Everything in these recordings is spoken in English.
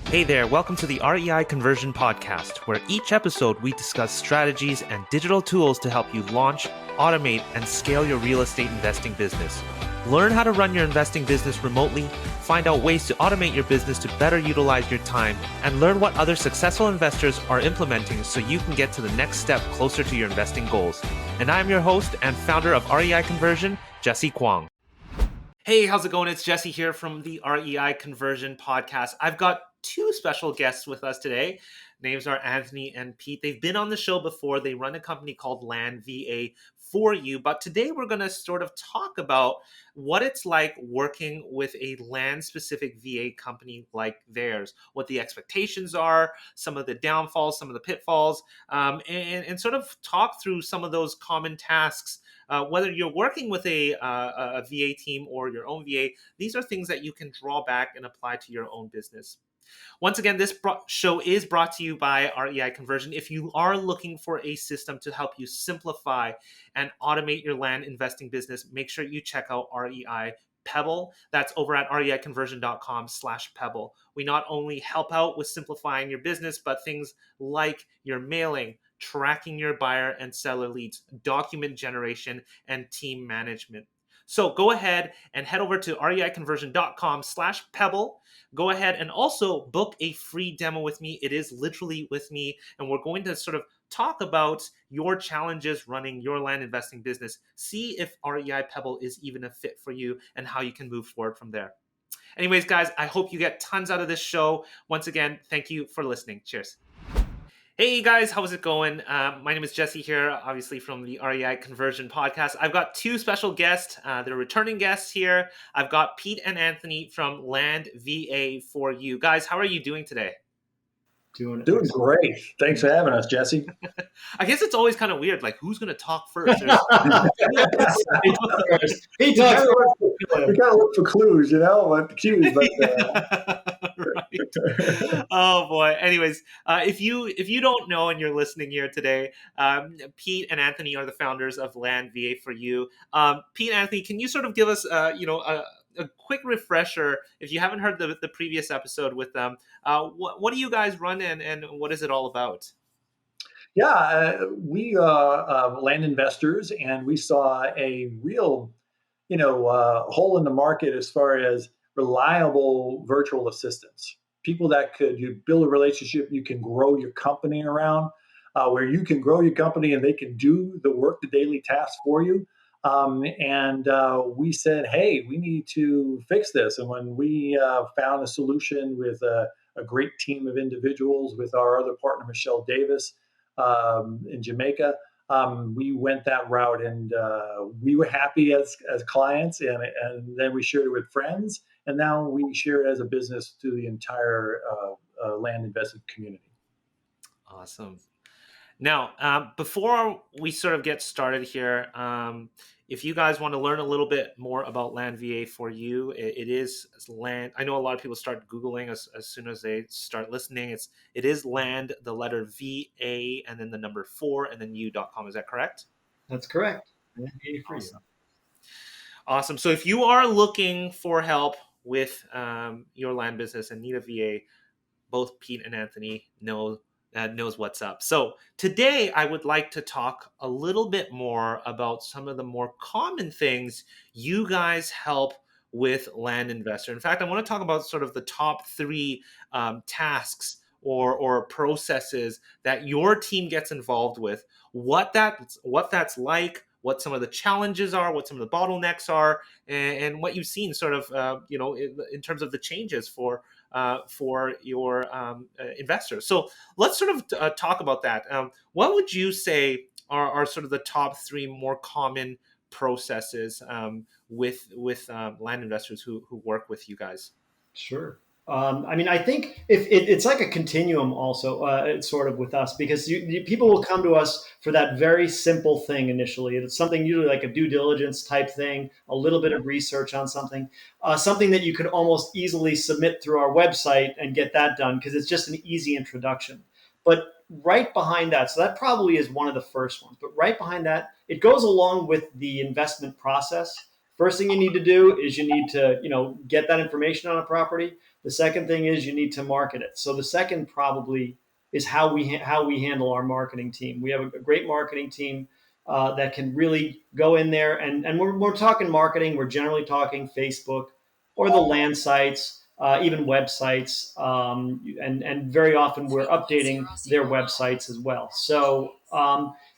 Hey there, welcome to the REI Conversion Podcast, where each episode we discuss strategies and digital tools to help you launch, automate, and scale your real estate investing business. Learn how to run your investing business remotely, find out ways to automate your business to better utilize your time, and learn what other successful investors are implementing so you can get to the next step closer to your investing goals. And I'm your host and founder of REI Conversion, Jesse Kwong. Hey, how's it going? It's Jesse here from the REI Conversion Podcast. I've got two special guests with us today. Names are Anthony and Pete. They've been on the show before. They run a company called Land VA for you. But today we're going to sort of talk about what it's like working with a land-specific VA company like theirs, what the expectations are, some of the downfalls, some of the pitfalls, and sort of talk through some of those common tasks. Whether you're working with a VA team or your own VA, these are things that you can draw back and apply to your own business. Once again, this show is brought to you by REI Conversion. If you are looking for a system to help you simplify and automate your land investing business, make sure you check out REI Pebble. That's over at reiconversion.com/Pebble. We not only help out with simplifying your business, but things like your mailing, tracking your buyer and seller leads, document generation, and team management. So go ahead and head over to reiconversion.com/Pebble. Go ahead and also book a free demo with me. It is literally with me. And we're going to sort of talk about your challenges running your land investing business. See if REI Pebble is even a fit for you and how you can move forward from there. Anyways, guys, I hope you get tons out of this show. Once again, thank you for listening. Cheers. Hey guys, how's it going? My name is Jesse here, obviously from the REI Conversion Podcast. I've got two special guests. They're returning guests here. I've got Pete and Anthony from Land VA for you. Guys, how are you doing today? Doing great. Thanks for having us, Jesse. I guess it's always kind of weird, like who's going to talk first? He talks first. We kind of look for clues, what cues. Right. Oh boy. Anyways, if you don't know and you're listening here today, Pete and Anthony are the founders of Land VA for you. Pete and Anthony, can you sort of give us a quick refresher if you haven't heard the previous episode with them? What do you guys run and what is it all about? Yeah, we are land investors, and we saw a real, hole in the market as far as reliable virtual assistants. People that you build a relationship, you can grow your company around, where you can grow your company and they can do the work, the daily tasks for you. We said, hey, we need to fix this. And when we found a solution with a great team of individuals with our other partner, Michelle Davis, in Jamaica, we went that route, and we were happy as clients, and then we shared it with friends, and now we share it as a business to the entire land investment community. Awesome. Now, before we sort of get started here, if you guys want to learn a little bit more about Land VA for you, it is land. I know a lot of people start Googling as soon as they start listening. It is land, the letter VA, and then the number 4, and then u.com. Is that correct? That's correct. Awesome. So if you are looking for help with your land business and need a VA, both Pete and Anthony knows what's up. So today I would like to talk a little bit more about some of the more common things you guys help with land investor. In fact, I want to talk about sort of the top 3 tasks or processes that your team gets involved with, what that's like, what some of the challenges are, what some of the bottlenecks are, and what you've seen sort of, in terms of the changes for your investors. So let's sort of talk about that. What would you say are sort of the top 3 more common processes with land investors who work with you guys? Sure. I think if it's like a continuum also, it's sort of with us, because people will come to us for that very simple thing initially. It's something usually like a due diligence type thing, a little bit of research on something that you could almost easily submit through our website and get that done because it's just an easy introduction. But right behind that, so that probably is one of the first ones, but right behind that, it goes along with the investment process. First thing you need to do is you need to, get that information on a property. The second thing is you need to market it. So the second probably is how we handle our marketing team. We have a great marketing team that can really go in there, and we're talking marketing. We're generally talking Facebook or the land sites, even websites, and very often we're updating their websites as well. So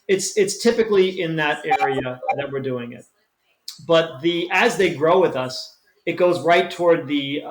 it's typically in that area that we're doing it. But as they grow with us, it goes right toward the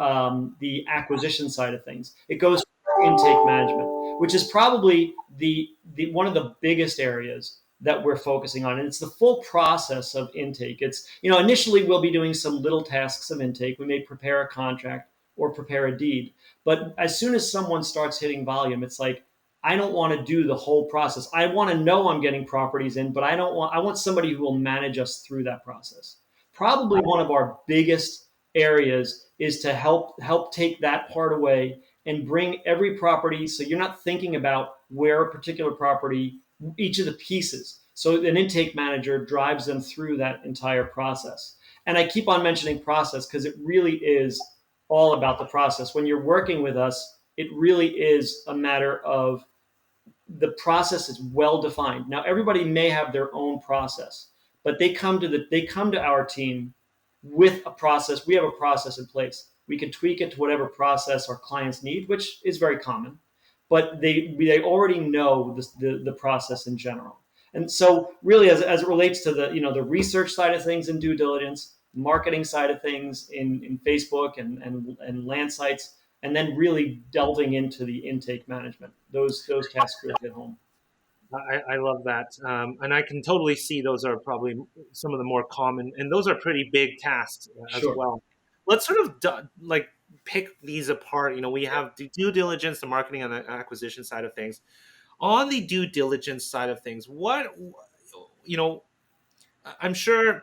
acquisition side of things. It goes to intake management, which is probably the one of the biggest areas that we're focusing on. And it's the full process of intake. It's, initially we'll be doing some little tasks of intake. We may prepare a contract or prepare a deed. But as soon as someone starts hitting volume, it's like, I don't want to do the whole process. I want to know I'm getting properties in, but I want somebody who will manage us through that process. Probably one of our biggest areas is to help take that part away and bring every property, so you're not thinking about where a particular property, each of the pieces. So an intake manager drives them through that entire process. And I keep on mentioning process because it really is all about the process. When you're working with us, it really is a matter of the process is well defined. Now everybody may have their own process, but they come to our team with a process. We have a process in place. We can tweak it to whatever process our clients need, which is very common, but they already know the process in general. And so really as it relates to the research side of things in due diligence, marketing side of things in Facebook and land sites, and then really delving into the intake management. Those tasks really hit home. I love that. And I can totally see those are probably some of the more common, and those are pretty big tasks as Sure. well. Let's sort of like pick these apart. We have the due diligence, the marketing, and the acquisition side of things. On the due diligence side of things, you know, I'm sure.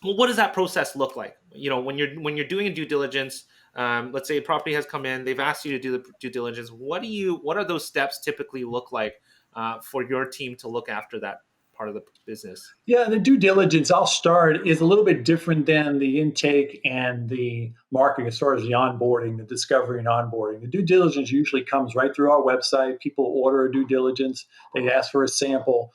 Well, what does that process look like? When you're doing a due diligence, let's say a property has come in, they've asked you to do the due diligence. What are those steps typically look like for your team to look after that part of the business? Yeah, the due diligence, I'll start, is a little bit different than the intake and the marketing as far as the onboarding, the discovery and onboarding. The due diligence usually comes right through our website. People order a due diligence, they ask for a sample.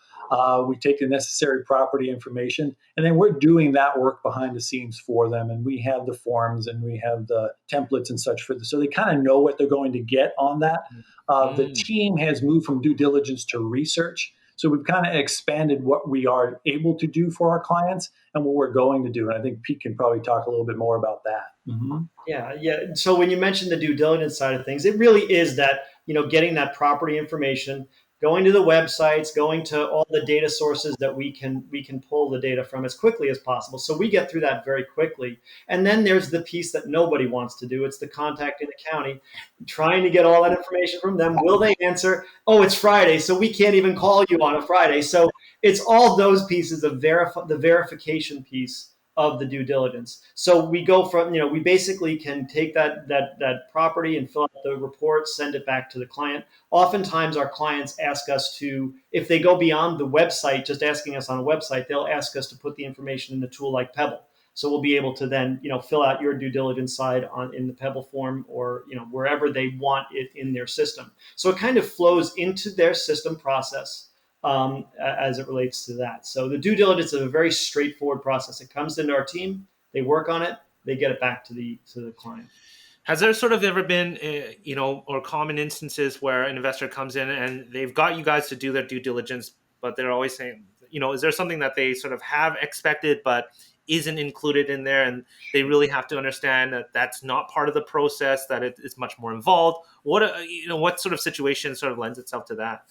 We take the necessary property information, and then we're doing that work behind the scenes for them. And we have the forms and we have the templates and such for them. So they kind of know what they're going to get on that. The team has moved from due diligence to research. So we've kind of expanded what we are able to do for our clients and what we're going to do. And I think Pete can probably talk a little bit more about that. Mm-hmm. Yeah. So when you mentioned the due diligence side of things, it really is that, getting that property information, going to the websites, going to all the data sources that we can pull the data from as quickly as possible. So we get through that very quickly. And then there's the piece that nobody wants to do. It's the contacting the county, trying to get all that information from them. Will they answer? Oh, it's Friday, so we can't even call you on a Friday. So it's all those pieces of the verification piece of the due diligence. So we go from, we basically can take that property and fill out the report, send it back to the client. Oftentimes our clients ask us to, if they go beyond the website, just asking us on a website, they'll ask us to put the information in a tool like Pebble. So we'll be able to then, fill out your due diligence side in the Pebble form, or, wherever they want it in their system. So it kind of flows into their system process as it relates to that. So the due diligence is a very straightforward process. It comes into our team, they work on it, they get it back to the client. Has there sort of ever been, or common instances where an investor comes in and they've got you guys to do their due diligence, but they're always saying, is there something that they sort of have expected but isn't included in there, and they really have to understand that that's not part of the process, that it's much more involved? What sort of situation sort of lends itself to that?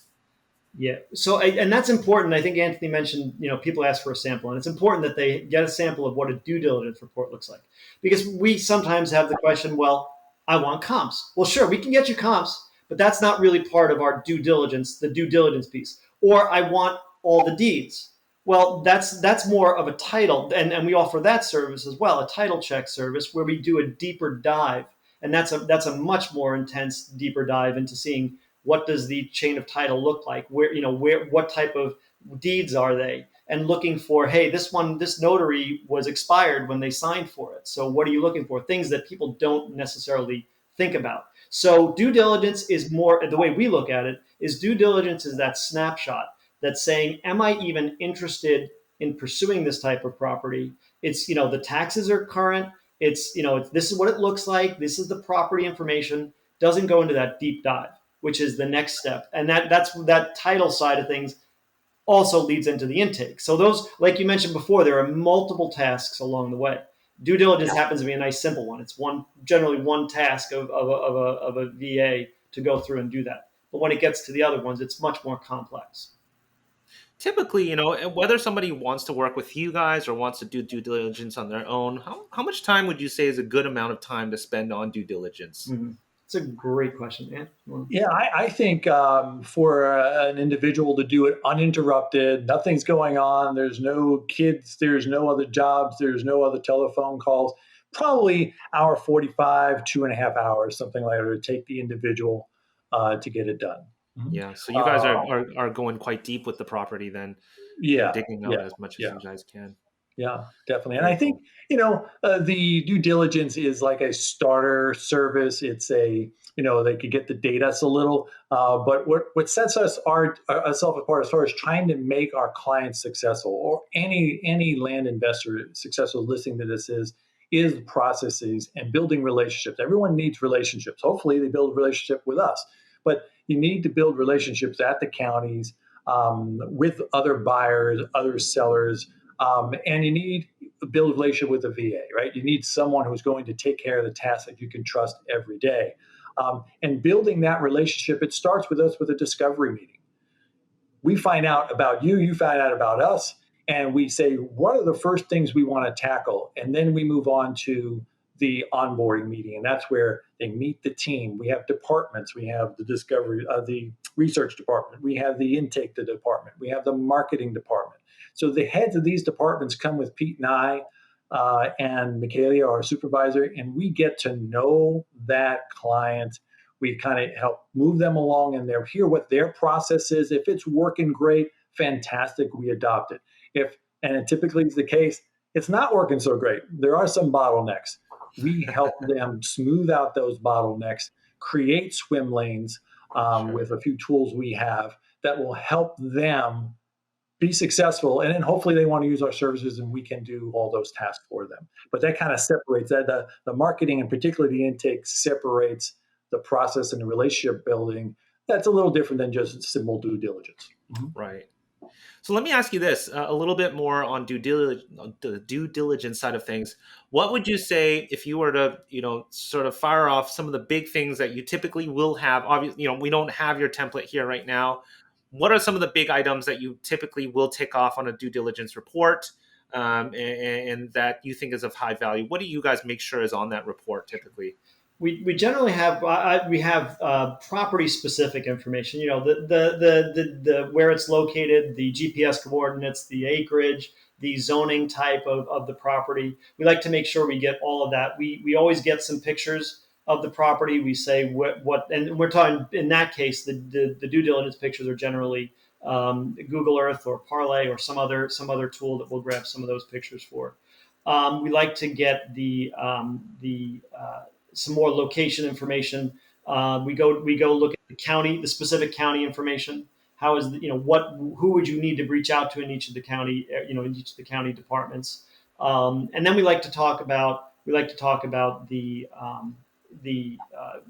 Yeah. So, and that's important. I think Anthony mentioned, people ask for a sample, and it's important that they get a sample of what a due diligence report looks like, because we sometimes have the question, well, I want comps. Well, sure, we can get you comps, but that's not really part of our due diligence, the due diligence piece. Or I want all the deeds. Well, that's more of a title, and we offer that service as well, a title check service where we do a deeper dive, and that's a much more intense, deeper dive into seeing what does the chain of title look like, what type of deeds are they, and looking for, hey, this notary was expired when they signed for it. So what are you looking for? Things that people don't necessarily think about. So due diligence is more, the way we look at it is, due diligence is that snapshot that's saying, am I even interested in pursuing this type of property? It's, the taxes are current. It's, this is what it looks like. This is the property information. Doesn't go into that deep dive, which is the next step. And that's that title side of things also leads into the intake. So those, like you mentioned before, there are multiple tasks along the way. Due diligence happens to be a nice simple one. It's generally one task of a VA to go through and do that. But when it gets to the other ones, it's much more complex. Typically, whether somebody wants to work with you guys or wants to do due diligence on their own, how much time would you say is a good amount of time to spend on due diligence? Mm-hmm. It's a great question, man. Yeah, I think for an individual to do it uninterrupted, nothing's going on, there's no kids, there's no other jobs, there's no other telephone calls, probably hour 45, 2.5 hours, something like that, to take the individual to get it done. Yeah, so you guys are going quite deep with the property then, Yeah, digging yeah, out as much as yeah. you guys can. Yeah, definitely. And Very I think, cool. the due diligence is like a starter service. It's they could get the data us a little, but what sets ourselves apart as far as trying to make our clients successful, or any land investor successful listening to this, is processes and building relationships. Everyone needs relationships. Hopefully they build a relationship with us, but you need to build relationships at the counties, with other buyers, other sellers, and you need to build a relationship with a VA, right? You need someone who's going to take care of the tasks that you can trust every day. And building that relationship, it starts with us with a discovery meeting. We find out about you, you find out about us, and we say, what are the first things we want to tackle? And then we move on to the onboarding meeting. And that's where they meet the team. We have departments. We have the research department. We have the intake department. We have the marketing department. So the heads of these departments come with Pete and I, and Michaela, our supervisor, and we get to know that client. We kind of help move them along, and they'll hear what their process is. If it's working great, fantastic, we adopt it. And it typically is the case, it's not working so great. There are some bottlenecks. We help them smooth out those bottlenecks, create swim lanes, Sure. with a few tools we have that will help them be successful. And then hopefully they want to use our services, and we can do all those tasks for them. But that kind of separates that. The marketing, and particularly the intake, separates the process and the relationship building. That's a little different than just simple due diligence. Right. So let me ask you this, a little bit more on the due diligence side of things. What would you say if you were to, sort of fire off some of the big things that you typically will have? Obviously, we don't have your template here right now. What are some of the big items that you typically will tick off on a due diligence report, and that you think is of high value? What do you guys make sure is on that report typically? We generally have property specific information. The where it's located, the GPS coordinates, the acreage, the zoning type of the property. We like to make sure we get all of that. We always get some pictures of the property. We say what and we're talking in that case the due diligence pictures are generally Google Earth or Parlay or some other tool that we'll grab some of those pictures for. We like to get some more location information. We go look at the specific county information. How is who would you need to reach out to in each of the county in each of the county departments, and then we like to talk about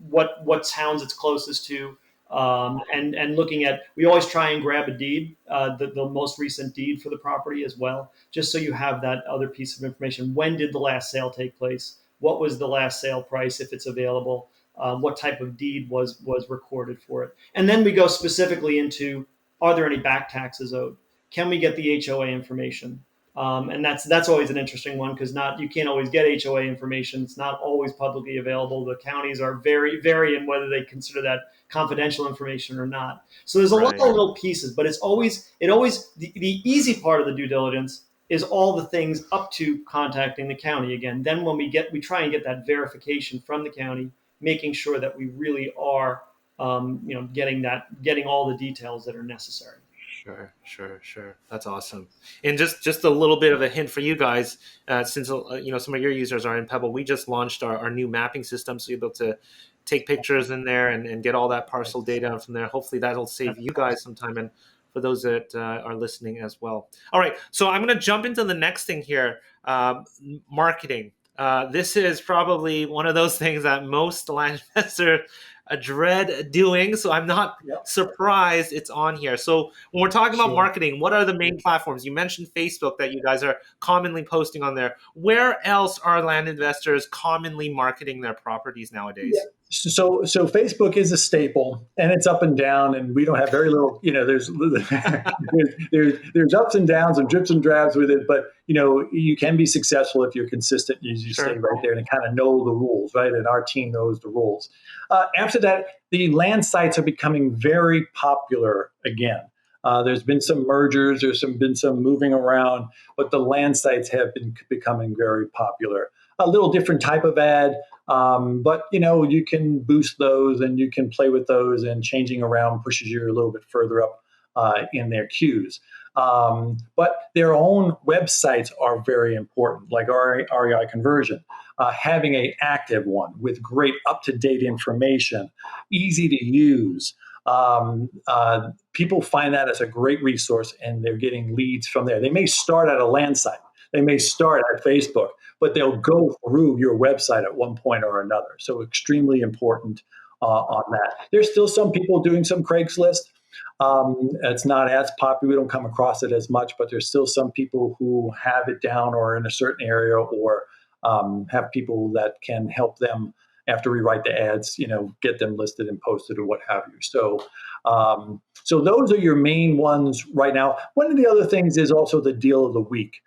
what towns it's closest to, and looking at, we always try and grab a deed, the most recent deed for the property as well, just so you have that other piece of information. When did the last sale take place? What was the last sale price, if it's available? What type of deed was recorded for it? And then we go specifically into, are there any back taxes owed? Can we get the HOA information? And that's always an interesting one, because you can't always get HOA information. It's not always publicly available. The counties are very in whether they consider that confidential information or not. So there's a lot of little pieces, but the easy part of the due diligence is all the things up to contacting the county again. Then when we try and get that verification from the county, making sure that we really are, getting all the details that are necessary. Sure. That's awesome. And just a little bit of a hint for you guys, since some of your users are in Pebble, we just launched our new mapping system, so you'll be able to take pictures in there and get all that parcel data from there. Hopefully that'll save you guys some time and for those that are listening as well. All right, so I'm going to jump into the next thing here, marketing. This is probably one of those things that most land investors dread doing. So I'm not surprised it's on here. So when we're talking about marketing, what are the main platforms? You mentioned Facebook that you guys are commonly posting on there. Where else are land investors commonly marketing their properties nowadays? Yeah. So Facebook is a staple, and it's up and down, and we don't have very little. There's there's ups and downs and drips and drabs with it, but you can be successful if you're consistent. You stay right there and kind of know the rules, right? And our team knows the rules. After that, the land sites are becoming very popular again. There's been some mergers, been some moving around, but the land sites have been becoming very popular. A little different type of ad, but you can boost those and you can play with those, and changing around pushes you a little bit further up in their queues. But their own websites are very important, like REI Conversion. Having an active one with great up-to-date information, easy to use. People find that as a great resource, and they're getting leads from there. They may start at a land site. They may start at Facebook, but they'll go through your website at one point or another. So extremely important on that. There's still some people doing some Craigslist. It's not as popular. We don't come across it as much, but there's still some people who have it down or in a certain area, or have people that can help them after we write the ads, get them listed and posted or what have you. So those are your main ones right now. One of the other things is also the deal of the week,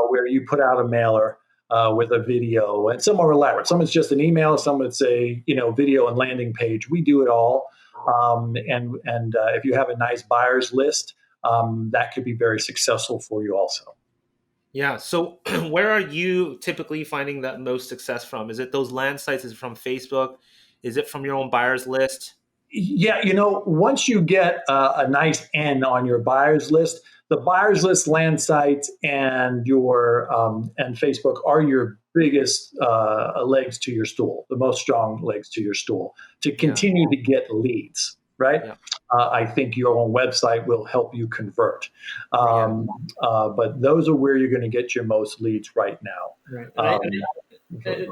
where you put out a mailer with a video, and some are elaborate. Some it's just an email. Some it's a video and landing page. We do it all. And if you have a nice buyer's list, that could be very successful for you also. Yeah. So where are you typically finding that most success from? Is it those land sites? Is it from Facebook? Is it from your own buyer's list? Yeah. Once you get a nice N on your buyer's list, the buyer's list, land sites, and your and Facebook are your biggest legs to your stool, the most strong legs to your stool to continue to get leads. Right. Yeah. I think your own website will help you convert. But those are where you're going to get your most leads right now. Right.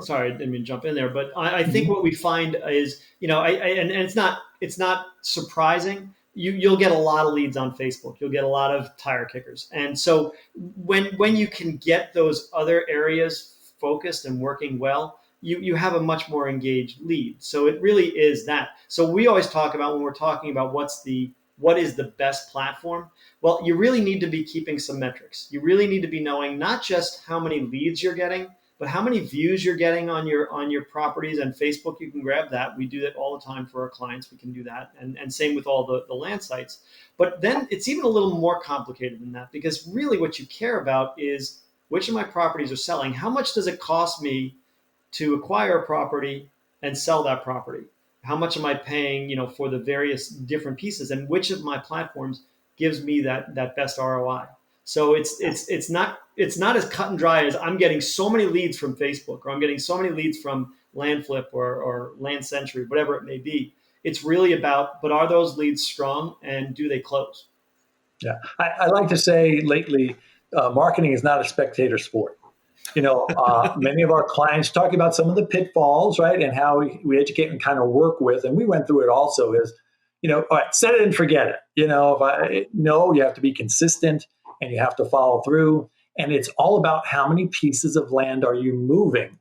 Sorry, I didn't mean to jump in there, but I think what we find is, and it's not surprising. You'll get a lot of leads on Facebook. You'll get a lot of tire kickers. And so when you can get those other areas focused and working well, you have a much more engaged lead. So it really is that. So we always talk about, when we're talking about what is the best platform, well, you really need to be keeping some metrics. You really need to be knowing not just how many leads you're getting, but how many views you're getting on your properties. And Facebook, you can grab that. We do that all the time for our clients. We can do that. And same with all the land sites. But then it's even a little more complicated than that, because really what you care about is which of my properties are selling. How much does it cost me to acquire a property and sell that property? How much am I paying, for the various different pieces, and which of my platforms gives me that best ROI? So it's not as cut and dry as I'm getting so many leads from Facebook, or I'm getting so many leads from LandFlip or Land Century, whatever it may be. It's really about, but are those leads strong, and do they close? Yeah, I like to say lately, marketing is not a spectator sport. Many of our clients talk about some of the pitfalls, right, and how we educate and kind of work with, and we went through it also. Is all right, set it and forget it. You have to be consistent and you have to follow through, and it's all about how many pieces of land are you moving,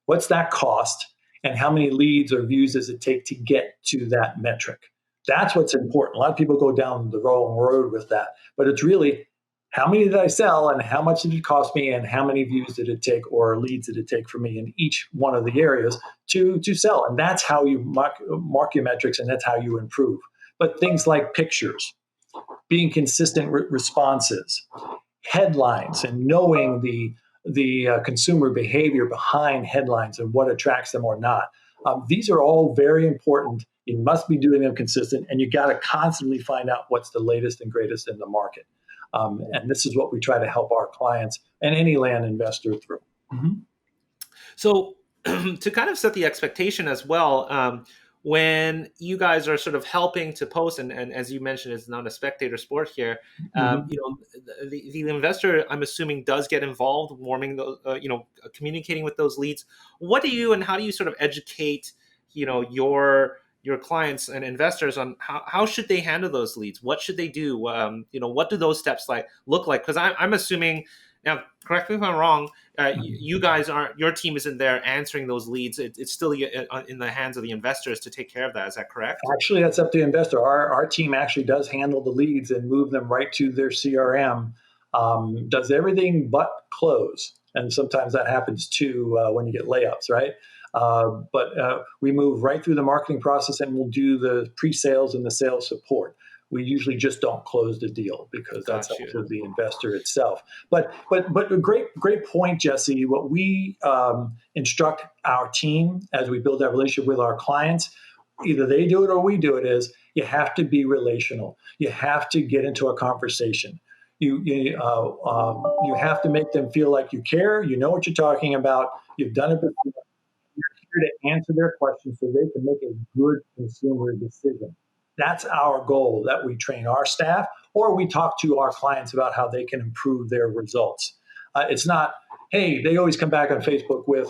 what's that cost, and how many leads or views does it take to get to that metric. That's what's important. A lot of people go down the wrong road with that, but it's really, how many did I sell, and how much did it cost me, and how many views did it take or leads did it take for me in each one of the areas to sell? And that's how you mark your metrics, and that's how you improve. But things like pictures, being consistent responses, headlines, and knowing the consumer behavior behind headlines and what attracts them or not. These are all very important. You must be doing them consistent, and you got to constantly find out what's the latest and greatest in the market. And this is what we try to help our clients and any land investor through. Mm-hmm. So to kind of set the expectation as well, when you guys are sort of helping to post, and as you mentioned, it's not a spectator sport here. Mhm. The investor, I'm assuming, does get involved, warming those, communicating with those leads. What do you and how do you sort of educate, your clients and investors on how should they handle those leads? What should they do? What do those steps look like? Because I'm assuming now, correct me if I'm wrong. You guys aren't. Your team isn't there answering those leads. It's still in the hands of the investors to take care of that. Is that correct? Actually, that's up to the investor. Our team actually does handle the leads and move them right to their CRM. Does everything but close, and sometimes that happens too when you get layups, right? But we move right through the marketing process, and we'll do the pre-sales and the sales support. We usually just don't close the deal because that's Got up you. to the investor itself. But a great point, Jesse. What we instruct our team as we build that relationship with our clients, either they do it or we do it, is you have to be relational. You have to get into a conversation. You have to make them feel like you care. You know what you're talking about. You've done it before. You're here to answer their questions so they can make a good consumer decision. That's our goal, that we train our staff or we talk to our clients about how they can improve their results. It's not, hey, they always come back on Facebook with,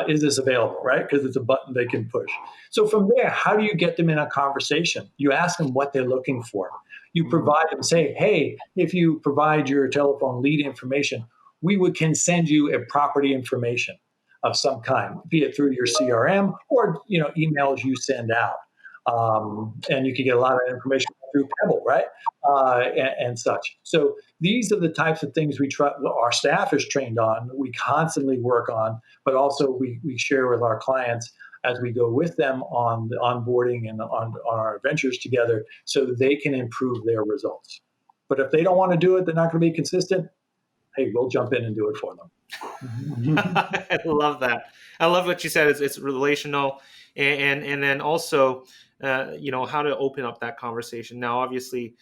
is this available, right? Because it's a button they can push. So from there, how do you get them in a conversation? You ask them what they're looking for. You provide them, say, hey, if you provide your telephone lead information, can send you a property information of some kind, be it through your CRM or emails you send out. And you can get a lot of information through Pebble, right? And such. So these are the types of things we try. Our staff is trained on. We constantly work on, but also we share with our clients as we go with them on the onboarding and on our adventures together, so they can improve their results. But if they don't want to do it, they're not going to be consistent. Hey, we'll jump in and do it for them. I love that. I love what you said. It's relational, and then also, how to open up that conversation. Now, obviously,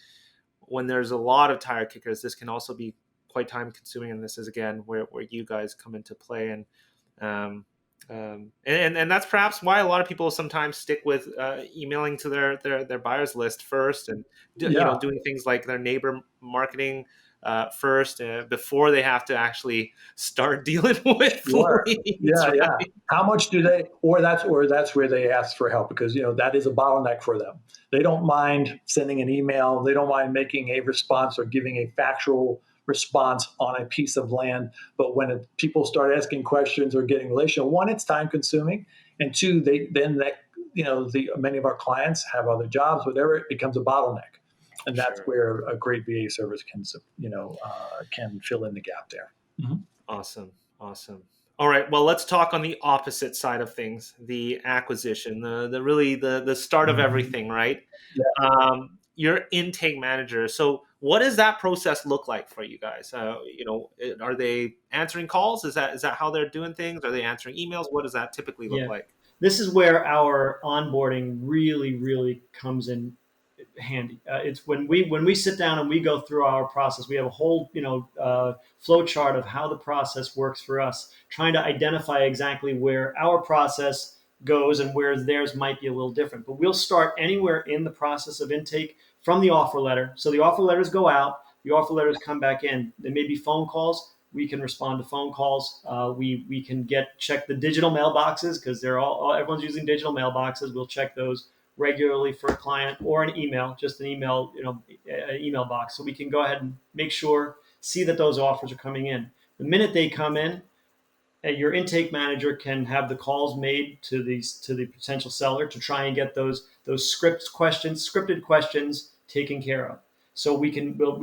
when there's a lot of tire kickers, this can also be quite time consuming, and this is again where you guys come into play, and that's perhaps why a lot of people sometimes stick with emailing to their buyers list first, and Yeah. doing things like their neighbor marketing first before they have to actually start dealing with Sure. leads, Yeah, yeah. right? How much do they, or that's where they ask for help because that is a bottleneck for them. They don't mind sending an email. They don't mind making a response or giving a factual response on a piece of land. But when people start asking questions or getting relational, one, it's time consuming, and two, many of our clients have other jobs, whatever. It becomes a bottleneck, and that's Sure. where a great VA service can fill in the gap there. Mm-hmm. Awesome. Awesome. All right. Well, let's talk on the opposite side of things, the acquisition, the really the start of Mm-hmm. everything, right? Yeah. Your intake manager. So what does that process look like for you guys? Are they answering calls? Is that how they're doing things? Are they answering emails? What does that typically look Yeah. like? This is where our onboarding really, really comes in handy. It's when we sit down and we go through our process. We have a whole flow chart of how the process works for us, trying to identify exactly where our process goes and where theirs might be a little different. But we'll start anywhere in the process of intake from the offer letter. So the offer letters go out, the offer letters come back in. There may be phone calls. We can respond to phone calls. We can check the digital mailboxes because everyone's using digital mailboxes. We'll check those regularly for a client, or an email, just an email, email box. So we can go ahead and make sure, see that those offers are coming in. The minute they come in, your intake manager can have the calls made to the potential seller to try and get those scripted questions taken care of. So we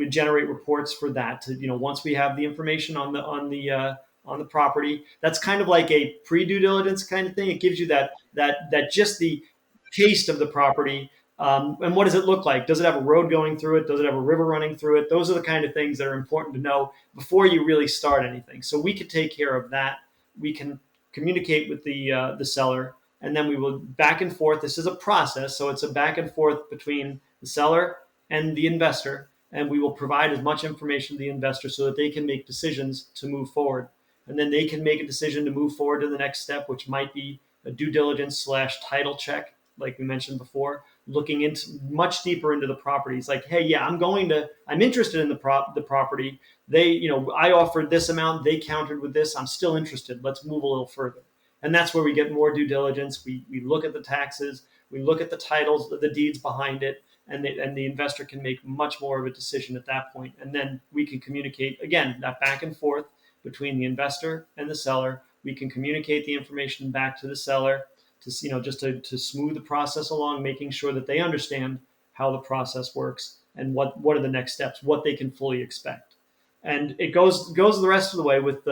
generate reports for that. Once we have the information on the property, that's kind of like a pre-due diligence kind of thing. It gives you that just the taste of the property. And what does it look like? Does it have a road going through it? Does it have a river running through it? Those are the kind of things that are important to know before you really start anything. So we could take care of that. We can communicate with the seller, and then we will back and forth. This is a process, so it's a back and forth between the seller and the investor, and we will provide as much information to the investor so that they can make decisions to move forward. and then they can make a decision to move forward to the next step, which might be a due diligence / title check, like we mentioned before, looking into much deeper into the properties. Like, hey, yeah, I'm interested in the property. I offered this amount, they countered with this. I'm still interested. Let's move a little further. And that's where we get more due diligence. We look at the taxes, we look at the titles, the deeds behind it, and the investor can make much more of a decision at that point. And then we can communicate, again, that back and forth between the investor and the seller. We can communicate the information back to the seller to smooth the process along, making sure that they understand how the process works and what are the next steps, what they can fully expect. And it goes the rest of the way with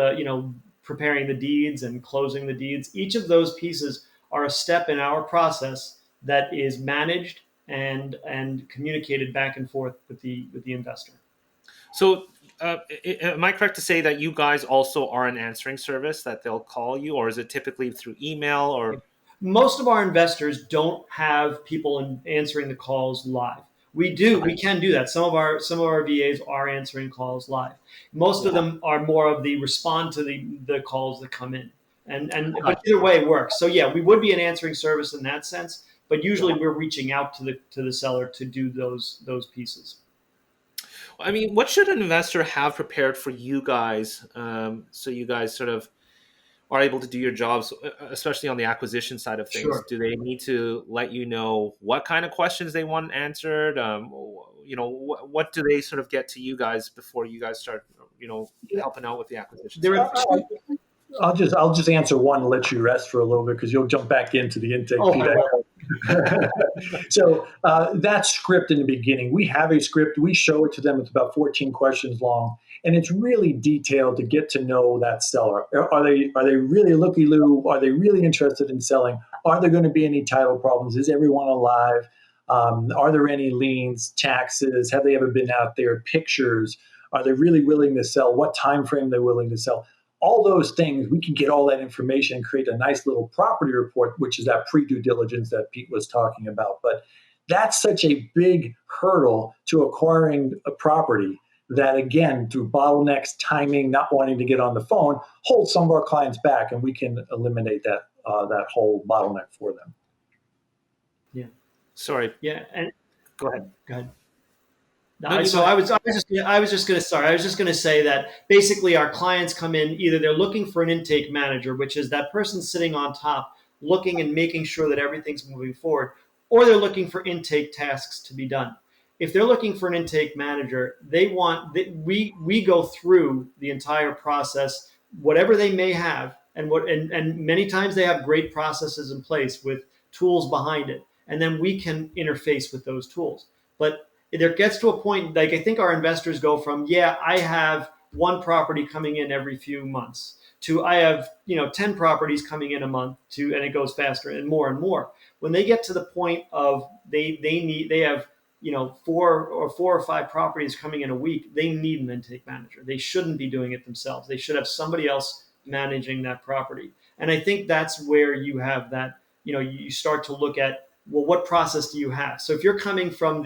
preparing the deeds and closing the deeds. Each of those pieces are a step in our process that is managed and communicated back and forth with the investor. So, am I correct to say that you guys also are an answering service, that they'll call you, or is it typically through email or? Most of our investors don't have people answering the calls live. We can do that. Some of our VAs are answering calls live. Most of them are more of the respond to the calls that come in. But either way it works. So yeah, we would be an answering service in that sense, but usually we're reaching out to the seller to do those pieces. I mean, what should an investor have prepared for you guys, so you guys sort of are able to do your jobs, especially on the acquisition side of things? Sure. Do they need to let you know what kind of questions they want answered? What do they sort of get to you guys before you guys start, helping out with the acquisition? I'll just answer one and let you rest for a little bit because you'll jump back into the intake. So that script in the beginning, we have a script. We show it to them. It's about 14 questions long, and it's really detailed to get to know that seller. Are they really looky-loo? Are they really interested in selling? Are there going to be any title problems? Is everyone alive? Are there any liens, taxes? Have they ever been out there? Pictures? Are they really willing to sell? What time frame they're willing to sell? All those things, we can get all that information and create a nice little property report, which is that pre-due diligence that Pete was talking about. But that's such a big hurdle to acquiring a property that, again, through bottlenecks, timing, not wanting to get on the phone, holds some of our clients back, and we can eliminate that whole bottleneck for them. Yeah. Sorry. Yeah. And go ahead. I was just going to say that basically our clients come in, either they're looking for an intake manager, which is that person sitting on top, looking and making sure that everything's moving forward, or they're looking for intake tasks to be done. If they're looking for an intake manager, we go through the entire process, whatever they may have, and many times they have great processes in place with tools behind it, and then we can interface with those tools. But there gets to a point, like I think our investors go from, I have one property coming in every few months to I have 10 properties coming in a month and it goes faster and more and more. When they get to the point of they have 4 or 5 properties coming in a week, they need an intake manager. They shouldn't be doing it themselves. They should have somebody else managing that property. And I think that's where you have that, you start to look at, well, what process do you have? So if you're coming from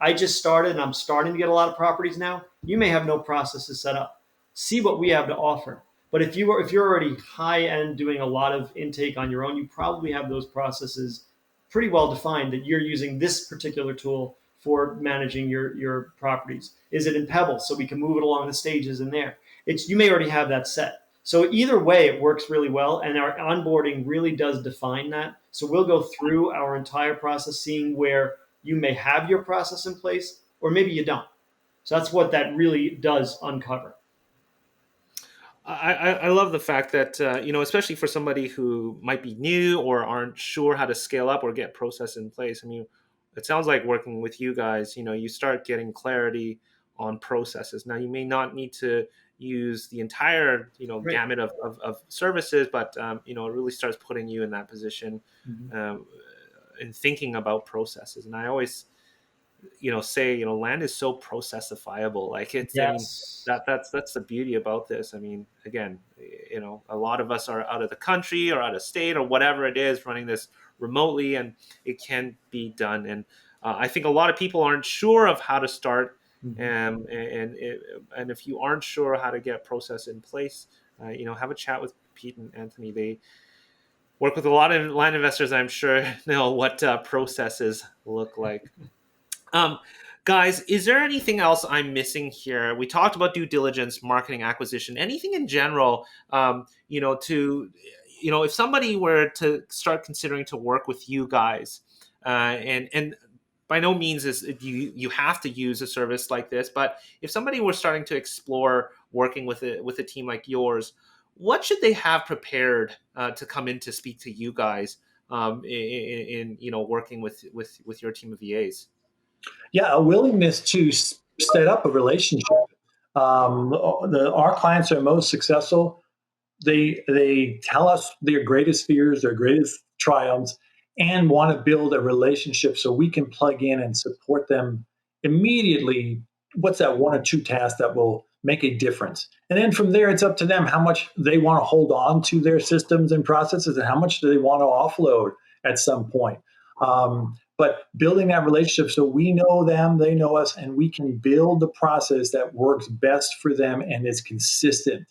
I just started and I'm starting to get a lot of properties now, you may have no processes set up. See what we have to offer. But if you're already high end doing a lot of intake on your own, you probably have those processes pretty well defined that you're using this particular tool for managing your properties. Is it in Pebble so we can move it along the stages in there? You may already have that set. So either way, it works really well, and our onboarding really does define that. So we'll go through our entire process, seeing where you may have your process in place, or maybe you don't. So that's what that really does uncover. I love the fact that, especially for somebody who might be new or aren't sure how to scale up or get process in place. I mean, it sounds like working with you guys, you start getting clarity on processes. Now, you may not need to use the entire, Right. gamut of services, but, it really starts putting you in that position, in thinking about processes. And I always, say, land is so processifiable. Like it's, Yes. I mean, that's the beauty about this. I mean, again, a lot of us are out of the country or out of state or whatever it is, running this remotely, and it can be done. And I think a lot of people aren't sure of how to start. And if you aren't sure how to get process in place, have a chat with Pete and Anthony. They work with a lot of land investors. I'm sure know what processes look like. Um, Guys, is there anything else I'm missing here? We talked about due diligence, marketing, acquisition, anything in general. If somebody were to start considering to work with you guys, and by no means is you have to use a service like this, but if somebody were starting to explore working with a team like yours, what should they have prepared to come in to speak to you guys in working with your team of VAs? Yeah, a willingness to set up a relationship. Our clients are most successful. They tell us their greatest fears, their greatest triumphs, and want to build a relationship so we can plug in and support them immediately. What's that one or two tasks that will make a difference? And then from there, it's up to them how much they want to hold on to their systems and processes and how much do they want to offload at some point. But building that relationship so we know them, they know us, and we can build the process that works best for them and is consistent.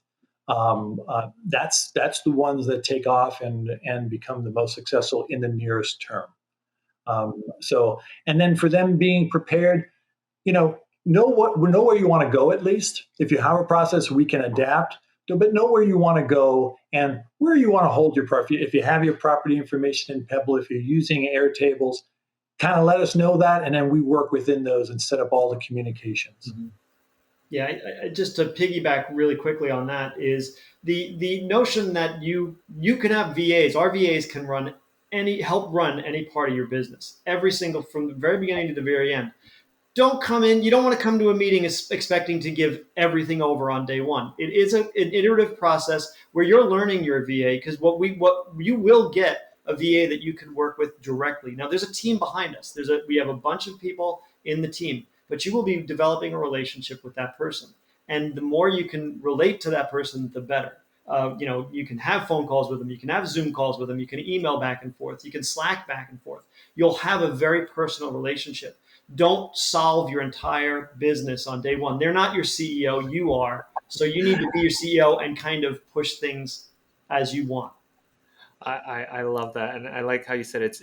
That's the ones that take off and become the most successful in the nearest term. And then for them being prepared, know where you want to go at least. If you have a process, we can adapt. But know where you want to go and where you want to hold your property. If you have your property information in Pebble, if you're using Airtables, kind of let us know that, and then we work within those and set up all the communications. Mm-hmm. Yeah, just to piggyback really quickly on that is the notion that you can have VAs. Our VAs can help run any part of your business, every single, from the very beginning to the very end. Don't come in. You don't want to come to a meeting expecting to give everything over on day one. It is an iterative process where you're learning your VA, because what you will get a VA that you can work with directly. Now, there's a team behind us. We have a bunch of people in the team, but you will be developing a relationship with that person. And the more you can relate to that person, the better. You can have phone calls with them. You can have Zoom calls with them. You can email back and forth. You can Slack back and forth. You'll have a very personal relationship. Don't solve your entire business on day one. They're not your CEO. You are. So you need to be your CEO and kind of push things as you want. I love that, and I like how you said it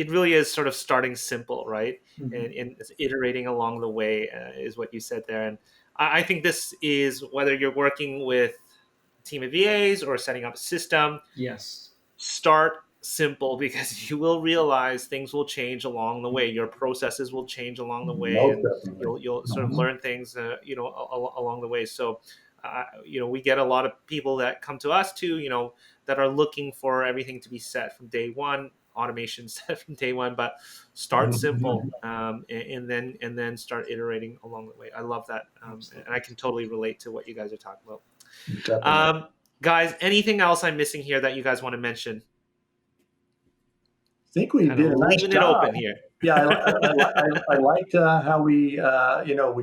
really is sort of starting simple, right? Mm-hmm. And iterating along the way is what you said there. And I think this is whether you're working with a team of VAs or setting up a system. Yes. Start simple, because you will realize things will change along the way. Your processes will change along the way, and you'll sort of learn things, along the way. So. We get a lot of people that come to us too, that are looking for everything to be set from day one, automation set from day one, but start simple, and then start iterating along the way. I love that. And I can totally relate to what you guys are talking about. Guys, anything else I'm missing here that you guys want to mention? I think we did a nice leaving job. It open here. Yeah, I liked how we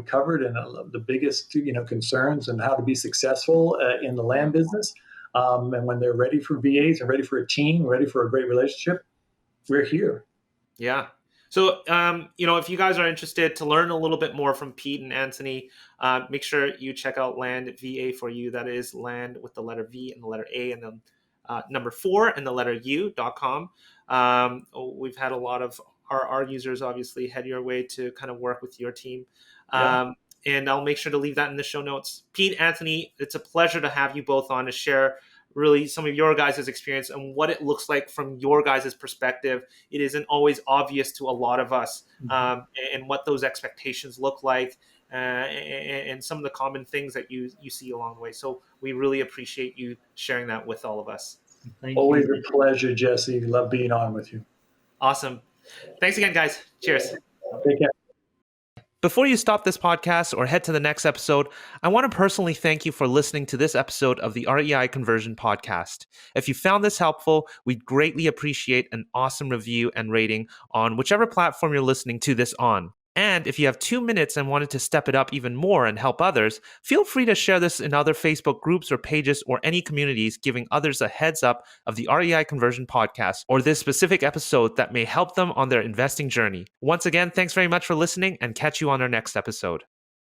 covered the biggest concerns and how to be successful in the land business. And when they're ready for VAs and ready for a team, ready for a great relationship, we're here. Yeah. So, if you guys are interested to learn a little bit more from Pete and Anthony, make sure you check out Land VA for You. That is land with the letter V and the letter A and then number 4 and the letter U.com. We've had a lot of our users obviously head your way to kind of work with your team. And I'll make sure to leave that in the show notes. Pete, Anthony, it's a pleasure to have you both on to share really some of your guys' experience and what it looks like from your guys' perspective. It isn't always obvious to a lot of us, and what those expectations look like, and some of the common things that you see along the way. So we really appreciate you sharing that with all of us. Always a pleasure, Jesse. Love being on with you. Awesome. Thanks again, guys. Cheers. Take care. Before you stop this podcast or head to the next episode, I want to personally thank you for listening to this episode of the REI Conversion Podcast. If you found this helpful, we'd greatly appreciate an awesome review and rating on whichever platform you're listening to this on. And if you have 2 minutes and wanted to step it up even more and help others, feel free to share this in other Facebook groups or pages or any communities, giving others a heads up of the REI Conversion Podcast or this specific episode that may help them on their investing journey. Once again, thanks very much for listening, and catch you on our next episode.